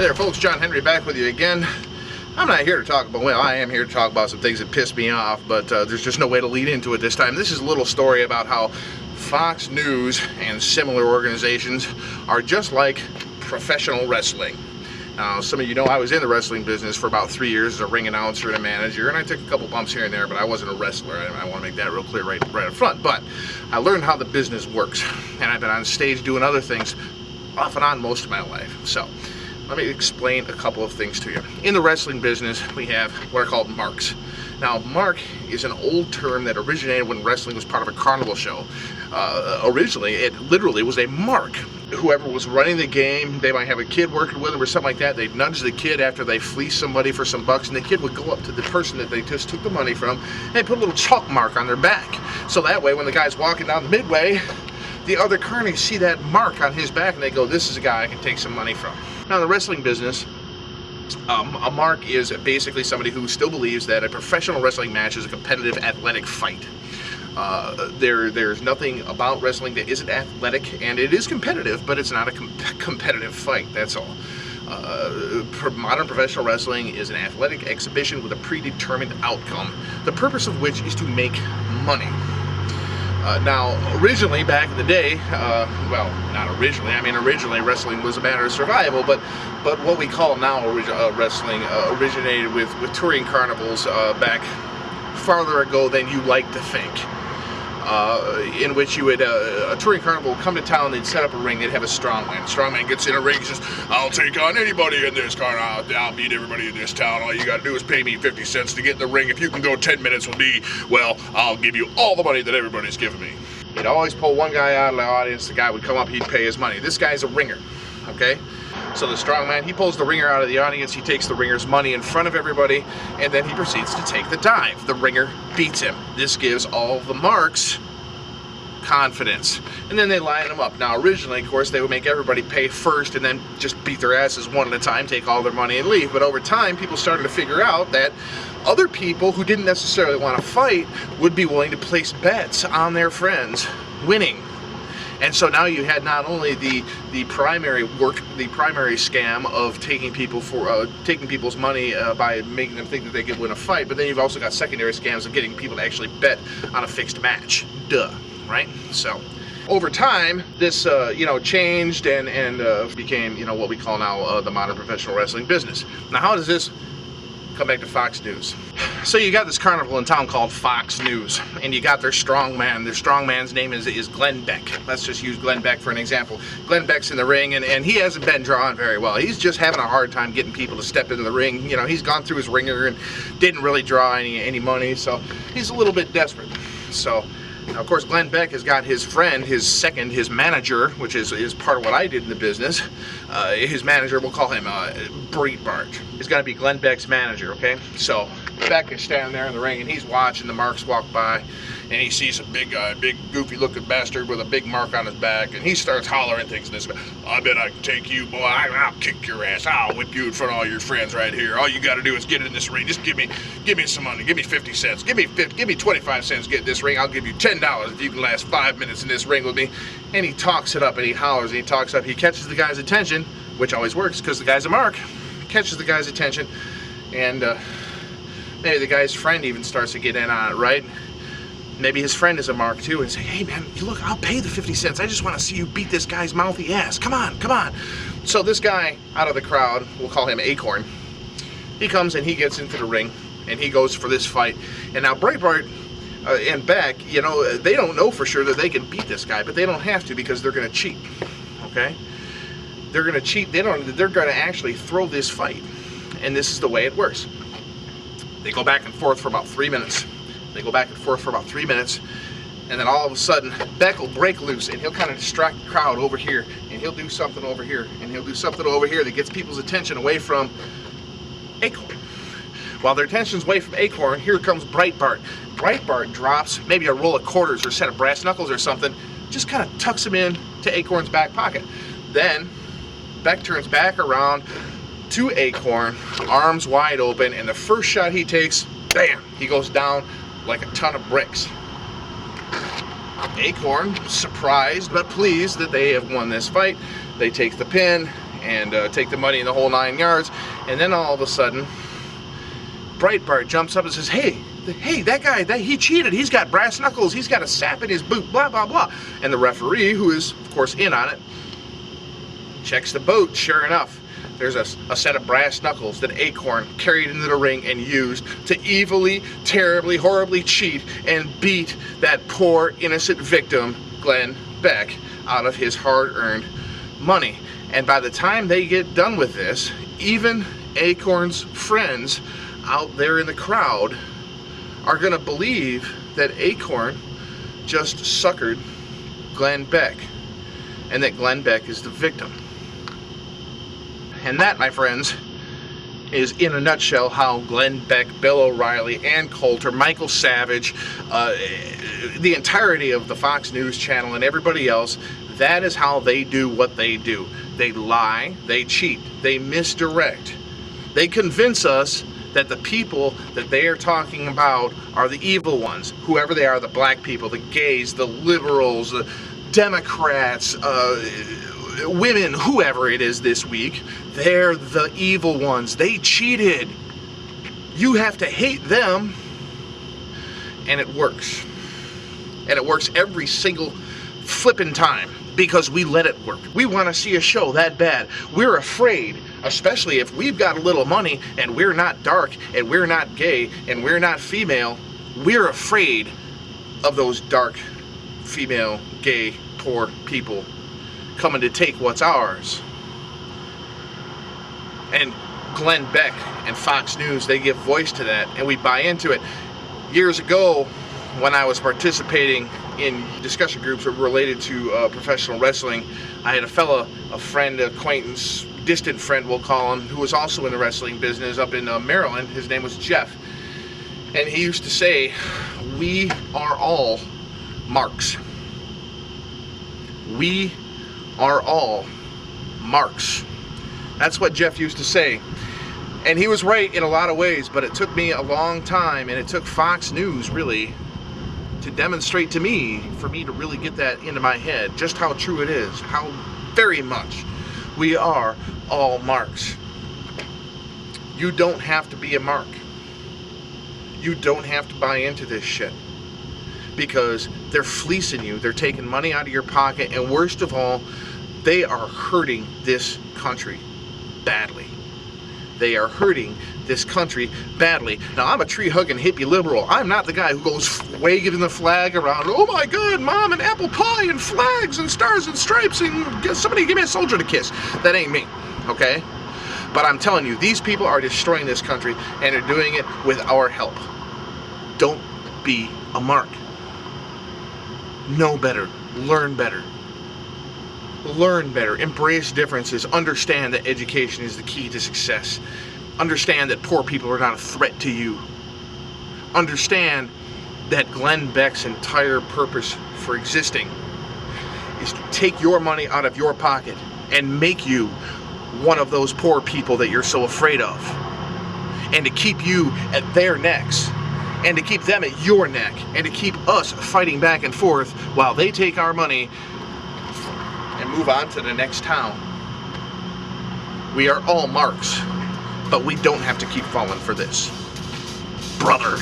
Hey there folks, John Henry back with you again. I'm not here to talk about, well, I am here to talk about some things that piss me off, but there's just no way to lead into it this time. This is a little story about how Fox News and similar organizations are just like professional wrestling. Now, some of you know I was in the wrestling business for about 3 years as a ring announcer and a manager, and I took a couple bumps here and there, but I wasn't a wrestler. I want to make that real clear right up front. But I learned how the business works, and I've been on stage doing other things off and on most of my life. So let me explain a couple of things to you. In the wrestling business, we have what are called marks. Now, mark is an old term that originated when wrestling was part of a carnival show. Originally, it literally was a mark. Whoever was running the game, they might have a kid working with them or something like that. They'd nudge the kid after they fleeced somebody for some bucks, and the kid would go up to the person that they just took the money from and put a little chalk mark on their back. So that way, when the guy's walking down the midway, the other carnies see that mark on his back and they go, this is a guy I can take some money from. Now, in the wrestling business, a mark is basically somebody who still believes that a professional wrestling match is a competitive athletic fight. There's nothing about wrestling that isn't athletic, and it is competitive, but it's not a competitive fight, that's all. Modern professional wrestling is an athletic exhibition with a predetermined outcome, the purpose of which is to make money. Now, originally, back in the day, well, not originally, I mean originally wrestling was a matter of survival, but what we call now wrestling originated with touring carnivals back farther ago than you like to think. In which you would, a touring carnival would come to town, they'd set up a ring, they'd have a strongman. Strongman gets in a ring, he says, I'll take on anybody in this carnival, I'll beat everybody in this town, all you gotta do is pay me 50 cents to get in the ring. If you can go 10 minutes with me, well, I'll give you all the money that everybody's giving me. He'd always pull one guy out of the audience, the guy would come up, he'd pay his money. This guy's a ringer, okay? So the strongman, he pulls the ringer out of the audience, he takes the ringer's money in front of everybody, and then he proceeds to take the dive. The ringer beats him. This gives all the marks confidence, and then they line them up. Now, originally, of course, they would make everybody pay first and then just beat their asses one at a time, take all their money and leave. But over time, people started to figure out that other people who didn't necessarily want to fight would be willing to place bets on their friends winning. And so now you had not only the primary scam of taking people's money by making them think that they could win a fight, but then you've also got secondary scams of getting people to actually bet on a fixed match. Duh, right? So over time, this changed and became what we call now the modern professional wrestling business. Now, how does this come back to Fox News? So you got this carnival in town called Fox News, and you got their strongman. Their strongman's name is Glenn Beck. Let's just use Glenn Beck for an example. Glenn Beck's in the ring, and he hasn't been drawing very well. He's just having a hard time getting people to step into the ring. You know, he's gone through his ringer and didn't really draw any money, so he's a little bit desperate. So now, of course, Glenn Beck has got his friend, his manager, which is part of what I did in the business. His manager, we'll call him Breitbart. He's going to be Glenn Beck's manager, okay? So Beck is standing there in the ring, and he's watching the marks walk by, and he sees a big guy, big goofy-looking bastard with a big mark on his back, and he starts hollering things in this. I bet I can take you, boy. I'll kick your ass. I'll whip you in front of all your friends right here. All you got to do is get in this ring. Just give me some money. Give me 50 cents. Give me 25 cents. Get in this ring. I'll give you $10 if you can last 5 minutes in this ring with me. And he talks it up, and he hollers, and he talks up. He catches the guy's attention, which always works because the guy's a mark. Catches the guy's attention, and maybe the guy's friend even starts to get in on it, right? Maybe his friend is a mark too, and say, hey man, look, I'll pay the 50 cents. I just want to see you beat this guy's mouthy ass. Come on, come on. So this guy out of the crowd, we'll call him ACORN, he comes and he gets into the ring, and he goes for this fight. And now Breitbart and Beck, they don't know for sure that they can beat this guy, but they don't have to because they're going to cheat, okay? They're going to cheat. They're going to actually throw this fight, and this is the way it works. They go back and forth for about 3 minutes. And then all of a sudden, Beck will break loose, and he'll kind of distract the crowd over here, and he'll do something over here, and he'll do something over here that gets people's attention away from ACORN. While their attention's away from ACORN, here comes Breitbart. Breitbart drops maybe a roll of quarters or a set of brass knuckles or something, just kind of tucks them in to ACORN's back pocket. Then Beck turns back around to ACORN, arms wide open, and the first shot he takes, bam, he goes down like a ton of bricks. ACORN, surprised but pleased that they have won this fight, they take the pin, and take the money in the whole 9 yards. And then all of a sudden, Breitbart jumps up and says, hey, that guy, he cheated. He's got brass knuckles. He's got a sap in his boot, blah, blah, blah. And the referee, who is, of course, in on it, checks the boot. Sure enough, there's a set of brass knuckles that ACORN carried into the ring and used to evilly, terribly, horribly cheat and beat that poor, innocent victim, Glenn Beck, out of his hard-earned money. And by the time they get done with this, even ACORN's friends out there in the crowd are going to believe that ACORN just suckered Glenn Beck, and that Glenn Beck is the victim. And that, my friends, is in a nutshell how Glenn Beck, Bill O'Reilly, Ann Coulter, Michael Savage, the entirety of the Fox News channel and everybody else, that is how they do what they do. They lie, they cheat, they misdirect. They convince us that the people that they are talking about are the evil ones, whoever they are, the black people, the gays, the liberals, the Democrats, women, whoever it is this week. They're the evil ones. They cheated. You have to hate them, and it works. And it works every single flipping time because we let it work. We want to see a show that bad. We're afraid, especially if we've got a little money and we're not dark and we're not gay and we're not female. We're afraid of those dark, female, gay, poor people coming to take what's ours. And Glenn Beck and Fox News, they give voice to that, and we buy into it. Years ago, when I was participating in discussion groups related to professional wrestling, I had a friend, acquaintance, distant friend we'll call him, who was also in the wrestling business up in Maryland. His name was Jeff. And he used to say, we are all marks. We are all marks. That's what Jeff used to say. And he was right in a lot of ways, but it took me a long time, and it took Fox News really to demonstrate to me, for me to really get that into my head, just how true it is, how very much we are all marks. You don't have to be a mark. You don't have to buy into this shit, because they're fleecing you, they're taking money out of your pocket, and worst of all, they are hurting this country badly. They are hurting this country badly. Now, I'm a tree-hugging hippie liberal. I'm not the guy who goes waving the flag around, oh my God, Mom, and apple pie and flags and stars and stripes and somebody give me a soldier to kiss. That ain't me, okay? But I'm telling you, these people are destroying this country, and they're doing it with our help. Don't be a mark. Know better. Learn better. Learn better. Embrace differences. Understand that education is the key to success. Understand that poor people are not a threat to you. Understand that Glenn Beck's entire purpose for existing is to take your money out of your pocket and make you one of those poor people that you're so afraid of, and to keep you at their necks, and to keep them at your neck, and to keep us fighting back and forth while they take our money and move on to the next town. We are all marks, but we don't have to keep falling for this, brother.